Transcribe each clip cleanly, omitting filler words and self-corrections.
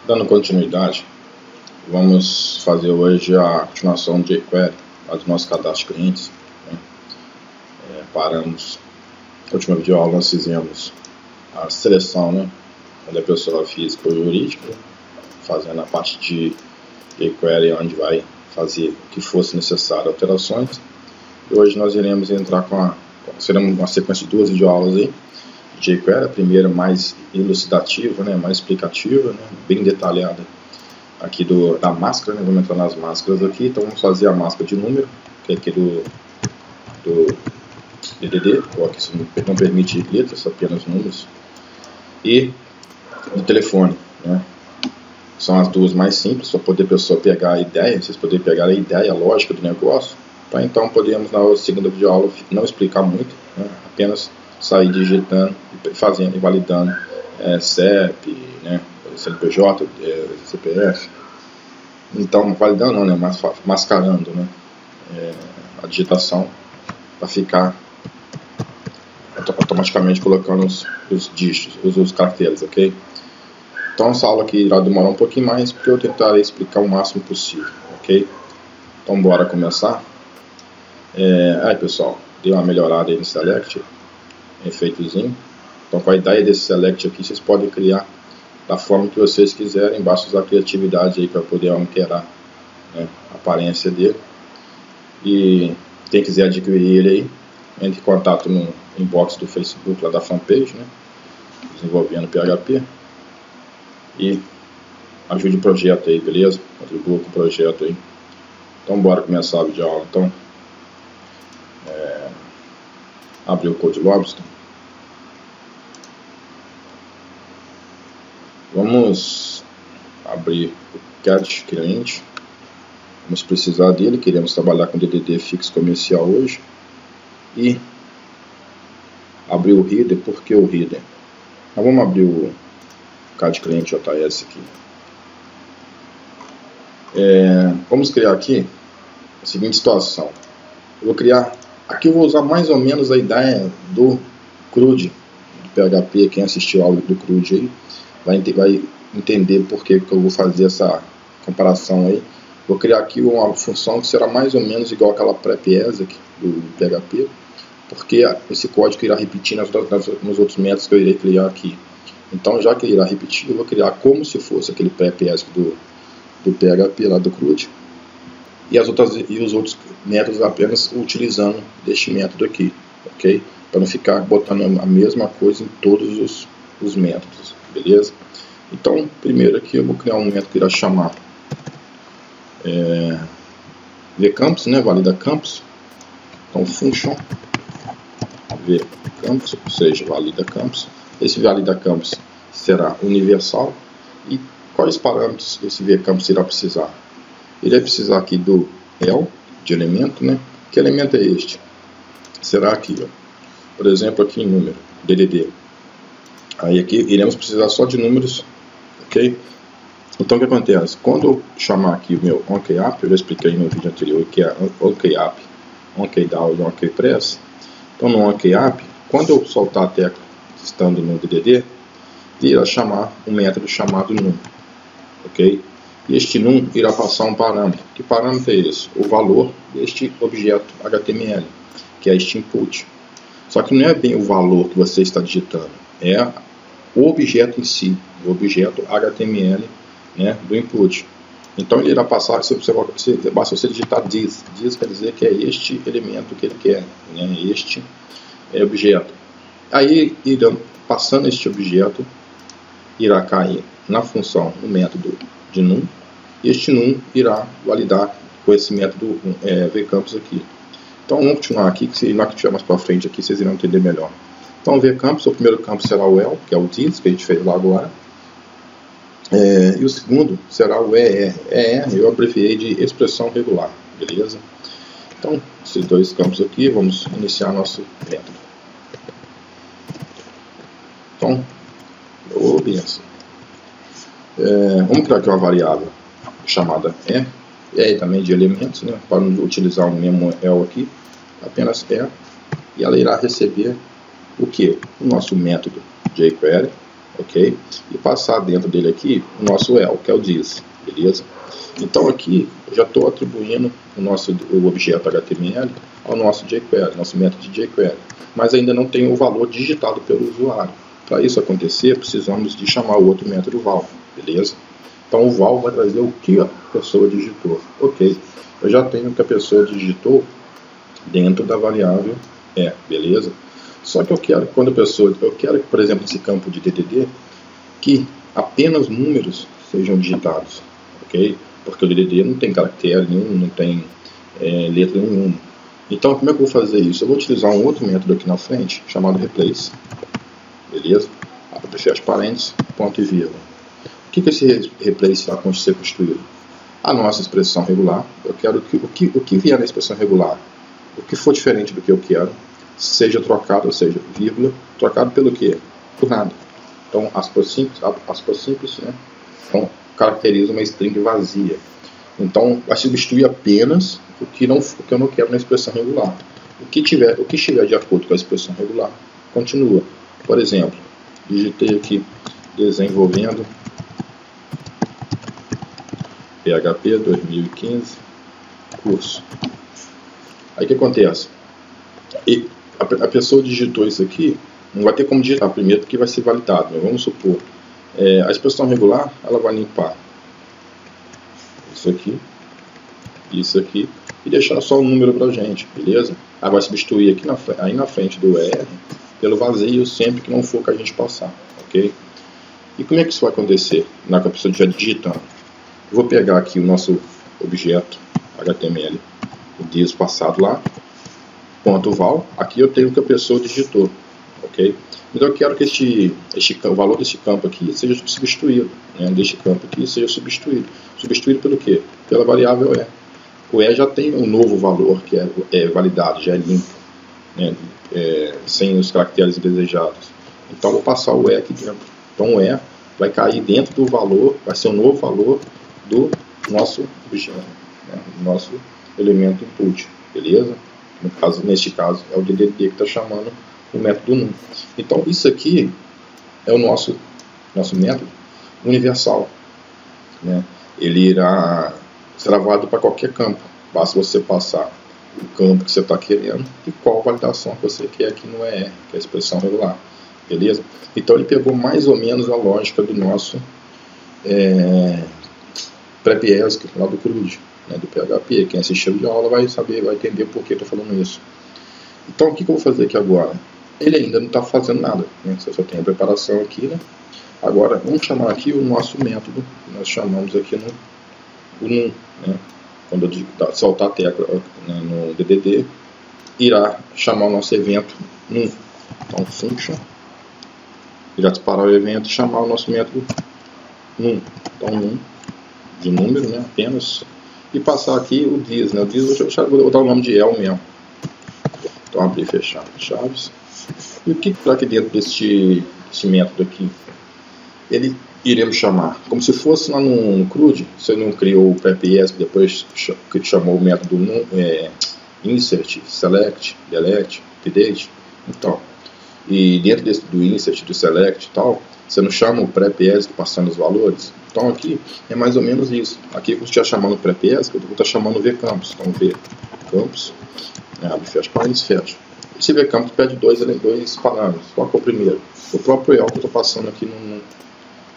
Dando continuidade, vamos fazer hoje a continuação do jQuery, do nosso cadastro de clientes. Paramos, na última videoaula nós fizemos a seleção, onde a pessoa física ou jurídica, fazendo a parte de jQuery, onde vai fazer o que fosse necessário alterações. E hoje nós iremos entrar será uma sequência de duas videoaulas aí, de jQuery, a primeira mais elucidativa, mais explicativa, bem detalhada aqui da máscara, vamos entrar nas máscaras aqui. Então vamos fazer a máscara de número, que é aqui do DDD, ou aqui não permite letras, apenas números, e do telefone, São as duas mais simples, para poder a pessoa pegar a ideia, vocês poderem pegar a ideia, a lógica do negócio. Então podemos na segunda videoaula não explicar muito, apenas sair digitando, fazendo e validando CEP, CNPJ, CPF. Então, validando não, mas mascarando a digitação para ficar automaticamente colocando os dígitos, os caracteres, ok? Então essa aula aqui irá demorar um pouquinho mais, porque eu tentarei explicar o máximo possível, ok? Então bora começar. Aí pessoal, dei uma melhorada aí no select, efeitozinho. Então com a ideia desse select aqui, vocês podem criar da forma que vocês quiserem, basta usar a criatividade aí para poder alterar a aparência dele. E quem quiser adquirir ele aí, entre em contato no inbox do Facebook, lá da fanpage, desenvolvendo PHP, e ajude o projeto aí, beleza? Contribua com o projeto aí. Então bora começar a videoaula. Então abrir o CodeLobster. Vamos abrir o CAD cliente. Vamos precisar dele, queremos trabalhar com DDD fixo comercial hoje. E abrir o Reader. Por que o Reader? Nós vamos abrir o CAD cliente JS aqui. Vamos criar aqui a seguinte situação. Eu vou criar, aqui eu vou usar mais ou menos a ideia do CRUD, do PHP. Quem assistiu a aula do CRUD aí vai entender por que eu vou fazer essa comparação aí. Vou criar aqui uma função que será mais ou menos igual àquela prep-as aqui do PHP, porque esse código irá repetir nos outros métodos que eu irei criar aqui. Então, já que ele irá repetir, eu vou criar como se fosse aquele prep-as do PHP lá do CRUD, e os outros métodos apenas utilizando este método aqui, ok? Para não ficar botando a mesma coisa em todos os métodos, beleza? Então, primeiro aqui eu vou criar um método que irá chamar vCampus, valida campus. Então, function vCampus, ou seja, valida campus. Esse valida campus será universal. E quais parâmetros esse vCampus irá precisar? Ele vai precisar aqui do el, de elemento, Que elemento é este? Será aqui, por exemplo, aqui em número, DDD. Aí aqui iremos precisar só de números, ok? Então o que acontece? Quando eu chamar aqui o meu onKeyApp, eu já expliquei no vídeo anterior que é onKeyApp, onKeyDAO e onKeyPress. Então no onKeyApp, quando eu soltar a tecla estando no DDD, irá chamar um método chamado num, ok? E este num irá passar um parâmetro. Que parâmetro é esse? O valor deste objeto HTML, que é este input. Só que não é bem o valor que você está digitando, é o objeto em si, o objeto HTML do input. Então ele irá passar, basta você digitar this. This quer dizer que é este elemento que ele quer, este objeto. Aí, passando este objeto, irá cair na função, no método de num, e este num irá validar com esse método vCampus aqui. Então vamos continuar aqui, que se nós tiver mais para frente aqui, vocês irão entender melhor. Então vCampus, o primeiro campus será o el, que é o this, que a gente fez lá agora. E o segundo será o EE. Eu abreviei de expressão regular, beleza? Então, esses dois campos aqui, vamos iniciar nosso método. Então, benção. Vamos criar aqui uma variável chamada E também de elementos, para não utilizar o mesmo el aqui, apenas E, e ela irá receber o que? O nosso método jQuery, ok? E passar dentro dele aqui o nosso el, que é o this, beleza? Então aqui eu já estou atribuindo o objeto HTML ao nosso jQuery, nosso método de jQuery, mas ainda não tem o valor digitado pelo usuário. Para isso acontecer, precisamos de chamar o outro método val, beleza? Então o val vai trazer o que a pessoa digitou, ok? Eu já tenho o que a pessoa digitou dentro da variável beleza? Só que eu quero que, por exemplo, esse campo de DDD, que apenas números sejam digitados, ok? Porque o DDD não tem caractere nenhum, não tem letra nenhuma. Então, como é que eu vou fazer isso? Eu vou utilizar um outro método aqui na frente, chamado replace, beleza? Para fechar as parênteses, ponto e vírgula. O que esse replace vai ser construído? A nossa expressão regular. Eu quero que o que vier na expressão regular, o que for diferente do que eu quero, seja trocado, ou seja, vírgula, trocado pelo quê? Por nada. Então, aspas simples, né? Então, caracteriza uma string vazia. Então, vai substituir apenas o que eu não quero na expressão regular. O que estiver de acordo com a expressão regular, continua. Por exemplo, digitei aqui desenvolvendo PHP 2015 curso. Aí o que acontece? A pessoa digitou isso aqui, não vai ter como digitar primeiro porque vai ser validado, né? Vamos supor, a expressão regular, ela vai limpar isso aqui e deixar só o número pra gente, beleza? Ela vai substituir aqui aí na frente do ER pelo vazio sempre que não for que a gente passar, ok? E como é que isso vai acontecer na que a pessoa já digitando? Eu vou pegar aqui o nosso objeto HTML, o dias passado lá, ponto val, aqui eu tenho o que a pessoa digitou, ok? Então eu quero que o valor desse campo aqui seja substituído, né? Deste campo aqui seja substituído. Substituído pelo quê? Pela variável e. O e já tem um novo valor que é validado, já é limpo, né? Sem os caracteres indesejados. Então eu vou passar o e aqui dentro. Então o e vai cair dentro do valor, vai ser um novo valor do nosso objeto, né? Nosso elemento input, beleza? Neste caso é o DDD que está chamando o método num. Então isso aqui é o nosso método universal, né? Ele será válido para qualquer campo. Basta você passar o campo que você está querendo e qual validação que você quer aqui no ER, que é a expressão regular, beleza? Então ele pegou mais ou menos a lógica do nosso pré-PESC lá do CRUD, né, do PHP. Quem assistiu de aula vai saber, vai entender por que eu estou falando isso. Então o que eu vou fazer aqui agora? Ele ainda não está fazendo nada, né? Você só tem a preparação aqui, né? Agora vamos chamar aqui o nosso método, que nós chamamos aqui o num, né? Quando eu soltar a tecla, né, no DDD, irá chamar o nosso evento num. Então function irá disparar o evento e chamar o nosso método num. Então num de número, né, apenas, e passar aqui o this, né? O this eu vou dar o nome de el mesmo. Então abrir e fechar chaves. E o que está aqui dentro desse método aqui? Ele iremos chamar, como se fosse lá no CRUD, você não criou o pré-PESC, depois que chamou o método insert, select, delete, update. Então, e dentro do insert, do select e tal, você não chama o pré-PESC passando os valores. Então aqui é mais ou menos isso. Aqui você está chamando o pré-PESC, eu vou estar chamando o vcampus. Então vcampus, abre, fecha, parênteses, fecha. Esse vcampus pede dois parâmetros. Qual que é o primeiro? O próprio el que eu estou passando aqui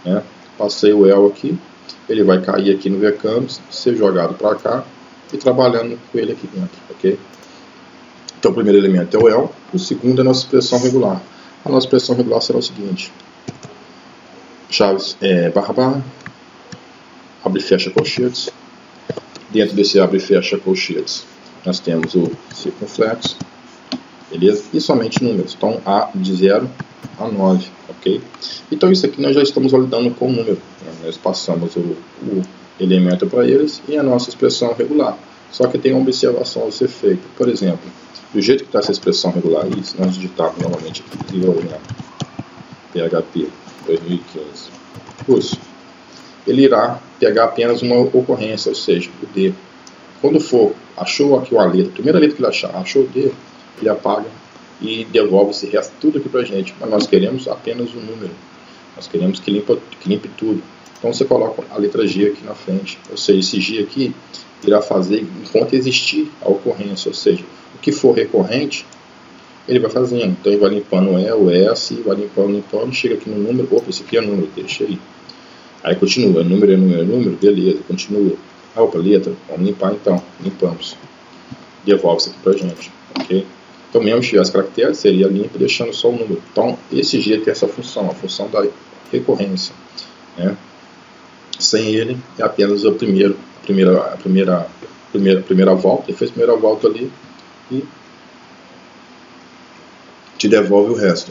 né? Passei o el aqui, ele vai cair aqui no vcampus, ser jogado para cá e trabalhando com ele aqui dentro, ok? Então o primeiro elemento é o el, o segundo é a nossa expressão regular. A nossa expressão regular será o seguinte: chaves barra, abre e fecha colchetes. Dentro desse abre e fecha colchetes nós temos o circunflexo, beleza? E somente números, então A de 0 a 9, ok? Então isso aqui nós já estamos validando com o número, né? Nós passamos o elemento para eles e a nossa expressão regular. Só que tem uma observação a ser feita. Por exemplo, do jeito que está essa expressão regular aí, se nós digitarmos novamente aqui, desenvolvendo PHP 2015 curso, ele irá pegar apenas uma ocorrência, ou seja, o D. Quando for, achou aqui uma letra, a primeira letra que ele achou o D, ele apaga e devolve esse resto tudo aqui para a gente. Mas nós queremos apenas o número. Nós queremos que limpe tudo. Então você coloca a letra G aqui na frente, ou seja, esse G aqui irá fazer enquanto existir a ocorrência, ou seja, o que for recorrente, ele vai fazendo. Então ele vai limpando o S, vai limpando, chega aqui no número, opa, esse aqui é número, deixa aí. Aí continua, número, beleza, continua. Opa, letra, vamos limpar então, limpamos. Devolve isso aqui pra gente, ok? Então mesmo se tivesse caractere, seria limpo, deixando só o número. Então esse G tem essa função, a função da recorrência, né? Sem ele é apenas a primeira volta. Ele fez a primeira volta ali e te devolve o resto.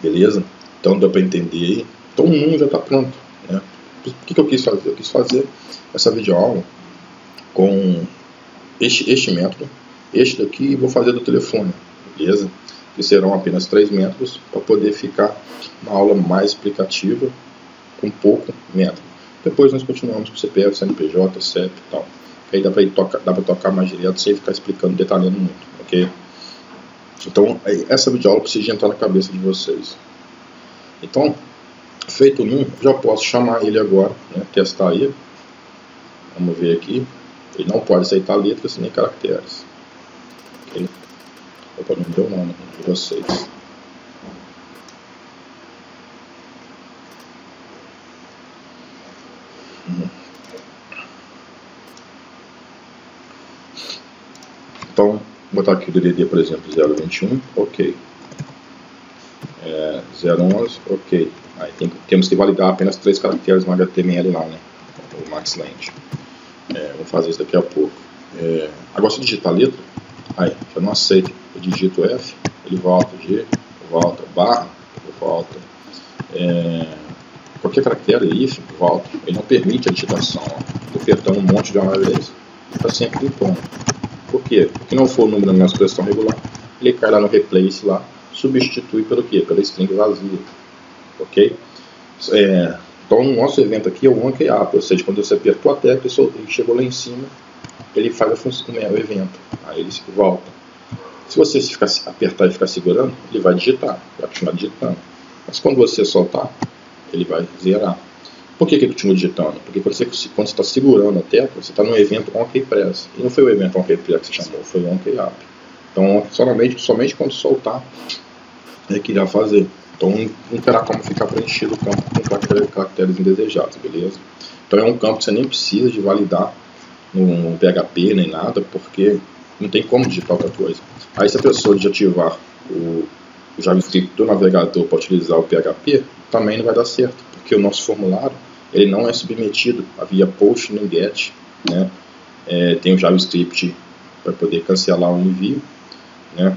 Beleza? Então deu para entender aí. Então o NUM já está pronto, né? O que eu quis fazer? Eu quis fazer essa videoaula com este método, este daqui, e vou fazer do telefone, beleza? Que serão apenas 3 métodos para poder ficar uma aula mais explicativa com pouco método. Depois nós continuamos com CPF, CNPJ, CEP e tal. Que aí dá para tocar mais direto sem ficar explicando, detalhando muito, ok? Então essa videoaula precisa entrar na cabeça de vocês. Então, feito o NUM, já posso chamar ele agora, né, testar ele. Vamos ver aqui. Ele não pode aceitar letras nem caracteres. Okay? Opa, não deu nome de vocês. Então, vou botar aqui o DDD, por exemplo, 021, ok. 011, ok. Aí temos que validar apenas 3 caracteres no HTML lá, né? O MaxLand. Vou fazer isso daqui a pouco. Agora se eu digitar a letra, aí já não aceita. Eu digito F, ele volta, G, volta, barra, volta. Qualquer caractere, if, volta. Ele não permite a digitação. Estou apertando um monte de uma vez, está sempre limpando. Por quê? Porque não for o número na expressão regular, ele cai lá no replace lá, substitui pelo quê? Pela string vazia. Ok? Então o nosso evento aqui é o onKeyUp, ou seja, quando você apertou a tecla e chegou lá em cima, ele faz o evento, aí ele volta. Se você apertar e ficar segurando, ele vai digitar, vai continuar digitando. Mas quando você soltar, ele vai zerar. Por que ele continua digitando? Porque quando você está segurando a tecla, você está no evento onKeyPress. E não foi o evento onKeyPress que você chamou, foi o onKeyUp. Então somente quando soltar é que irá fazer. Então não terá como ficar preenchido o campo com caracteres indesejados, beleza? Então é um campo que você nem precisa de validar no PHP nem nada, porque não tem como digitar outra coisa. Aí se a pessoa desativar o JavaScript do navegador para utilizar o PHP, também não vai dar certo, porque o nosso formulário ele não é submetido a via post nem get, né? Tem o JavaScript para poder cancelar o envio, né?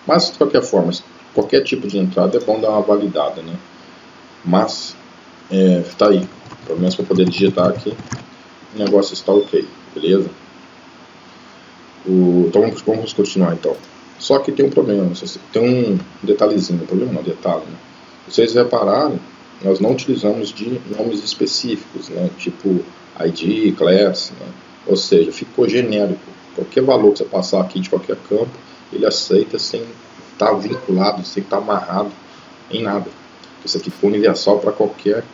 Mas de qualquer forma, qualquer tipo de entrada é bom dar uma validada, né? Mas tá aí, pelo menos para poder digitar aqui, o negócio está ok, beleza? Então vamos continuar então. Só que tem um problema, tem um detalhezinho, problema não, detalhe, né? Vocês repararam, nós não utilizamos de nomes específicos, né? Tipo ID, class, né? Ou seja, ficou genérico. Qualquer valor que você passar aqui de qualquer campo, ele aceita sem estar vinculado, sem estar amarrado em nada. Isso aqui ficou universal para qualquer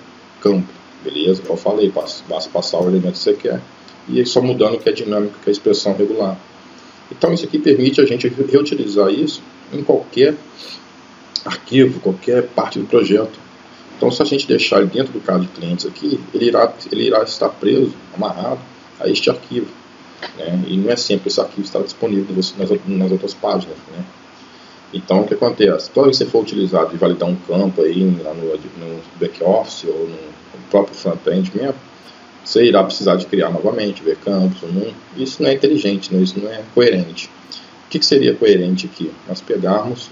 campo, beleza? Como eu falei, basta passar o elemento que você quer e só mudando o que é dinâmico, que é a expressão regular. Então isso aqui permite a gente reutilizar isso em qualquer arquivo, qualquer parte do projeto. Então se a gente deixar ele dentro do caso de clientes aqui, ele irá estar preso, amarrado a este arquivo, né? E não é sempre esse arquivo estará disponível nas outras páginas, né? Então o que acontece? Toda vez que você for utilizar de validar um campo aí no back-office ou no próprio front-end mesmo, você irá precisar de criar novamente, ver campos, isso não é inteligente, né? Isso não é coerente. O que seria coerente aqui? Nós pegarmos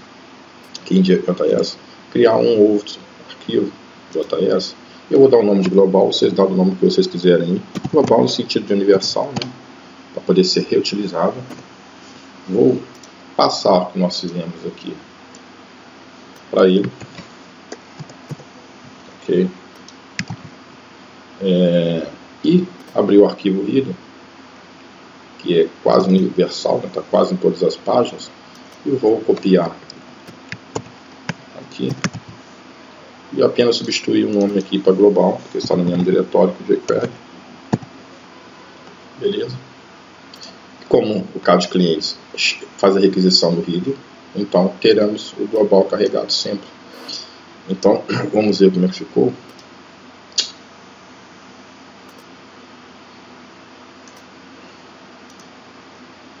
aqui em JS, criar um outro arquivo JS, eu vou dar o nome de global, vocês dão o nome que vocês quiserem aí. Global no sentido de universal, né? Para poder ser reutilizável. Vou passar o que nós fizemos aqui para ele. Ok. E abrir o arquivo reader, que é quase universal, está quase em todas as páginas, e vou copiar aqui aqui e apenas substituir o nome aqui para global, porque está no mesmo diretório que o jQuery. Beleza? Como o caso de clientes faz a requisição do header, então teremos o global carregado sempre. Então vamos ver como é que ficou.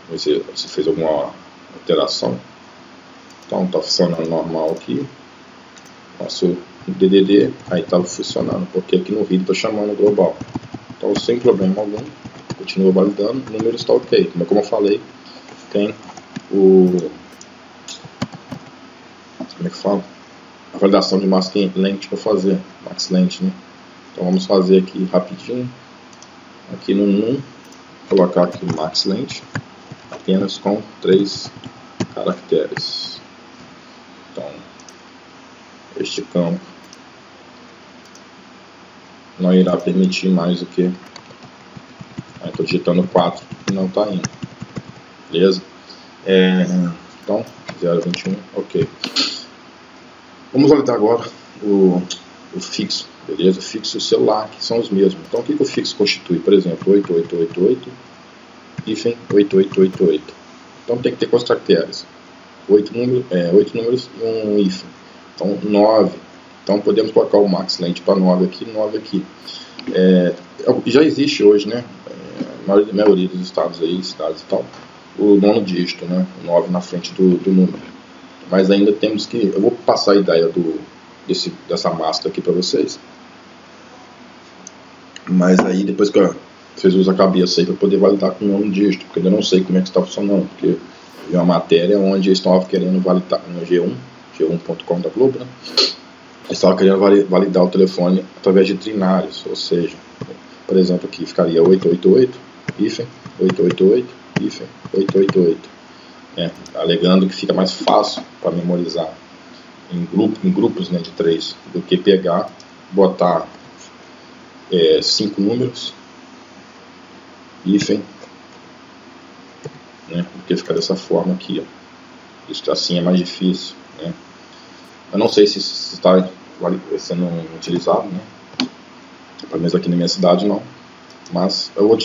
Vamos ver se fez alguma alteração. Então está funcionando normal aqui. Nosso DDD aí estava funcionando, porque aqui no header está chamando o global. Então sem problema algum, continua validando, o número está ok. Como eu falei, tem o... como é que fala? A validação de mask length para fazer, max length, né? Então vamos fazer aqui rapidinho, aqui no num, colocar aqui o max length, apenas com 3 caracteres. Então, este campo não irá permitir mais do que... Estou digitando 4 e não está indo. Beleza? Então, 0,21, ok. Vamos validar agora o fixo, beleza? O fixo e o celular, que são os mesmos. Então, o que o fixo constitui? Por exemplo, 8888, hífen 8888. Então, tem que ter quantos caracteres? 8 números e um hífen. Então, 9. Então, podemos colocar o max length para 9 aqui, 9 aqui. Já existe hoje, né? Na maioria dos estados aí, cidades e tal, o nono dígito, né? O 9 na frente do número. Mas ainda temos que... Eu vou passar a ideia dessa máscara aqui para vocês. Mas aí, depois que vocês usam a cabeça aí para poder validar com o nono dígito, porque eu ainda não sei como é que está funcionando, porque eu vi uma matéria onde eles estavam querendo validar no G1.com da Globo, né? Eles estavam querendo validar o telefone através de trinários, ou seja, por exemplo, aqui ficaria 888, hífen, 888, hífen, 888. Alegando que fica mais fácil para memorizar em grupos, né, de 3, do que pegar, botar 5 números, hífen, né, porque fica dessa forma aqui, ó. Isso assim é mais difícil, né. Eu não sei se está sendo utilizado, né, pelo menos aqui na minha cidade não, mas eu vou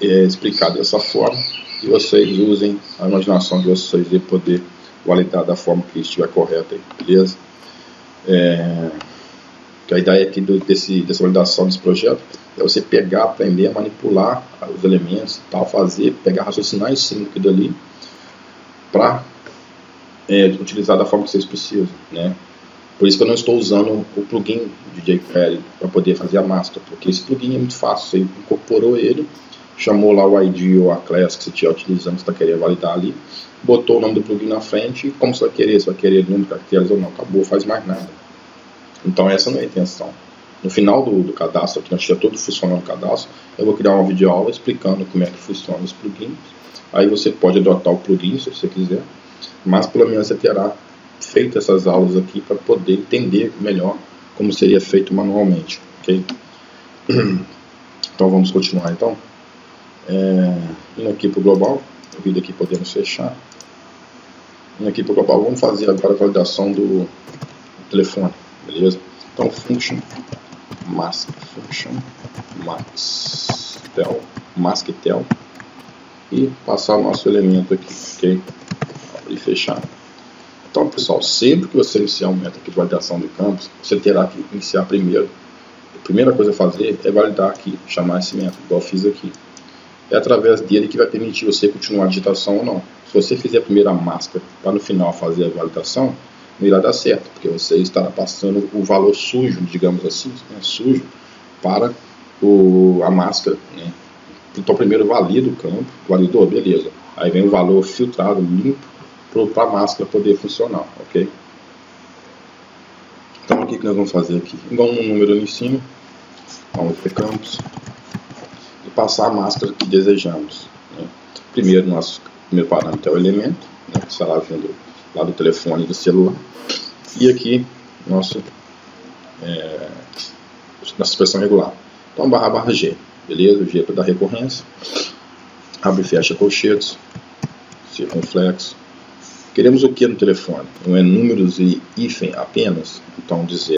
explicar dessa forma e vocês usem a imaginação de vocês de poder validar da forma que estiver correta, beleza? Que a ideia aqui dessa validação desse projeto é você pegar, aprender a manipular os elementos e tal, pegar, raciocinar em cima daquilo ali para utilizar da forma que vocês precisam, né? Por isso que eu não estou usando o plugin de jQuery para poder fazer a máscara, porque esse plugin é muito fácil, você incorporou ele, chamou lá o ID ou a class que você estiver utilizando, você está querendo validar ali, botou o nome do plugin na frente, e como você vai querer número de caracteres ou não, acabou, faz mais nada. Então essa não é a intenção. No final do cadastro, aqui nós já todo funcionando o cadastro, eu vou criar uma videoaula explicando como é que funciona os plugins. Aí você pode adotar o plugin se você quiser, mas pelo menos você terá feito essas aulas aqui para poder entender melhor como seria feito manualmente, ok? Então vamos continuar então. Indo aqui para o global, o vídeo aqui podemos fechar. Indo aqui para o global, vamos fazer agora a validação do telefone, beleza? Então function masktel e passar o nosso elemento aqui, ok? Abrir e fechar. Então pessoal, sempre que você iniciar um método de validação de campos, você terá que iniciar primeiro. A primeira coisa a fazer é validar aqui, chamar esse método, igual eu fiz aqui. É através dele que vai permitir você continuar a digitação ou não. Se você fizer primeiro a máscara para no final fazer a validação, não irá dar certo, porque você estará passando o valor sujo, digamos assim, né, sujo, para a máscara, né? Então primeiro valida o campo, validou, beleza. Aí vem o valor filtrado, limpo, para a máscara poder funcionar, ok? Então o que nós vamos fazer aqui? Igual um número ali em cima, vamos para campos e passar a máscara que desejamos, né? Primeiro, nosso primeiro parâmetro é o elemento, né, que estará vindo lá do telefone e do celular, e aqui nossa expressão regular. Então // G, beleza? O G é para dar recorrência, abre e fecha colchetes, circunflexo, Queremos o que no telefone? Não é números e hífen apenas? Então dizer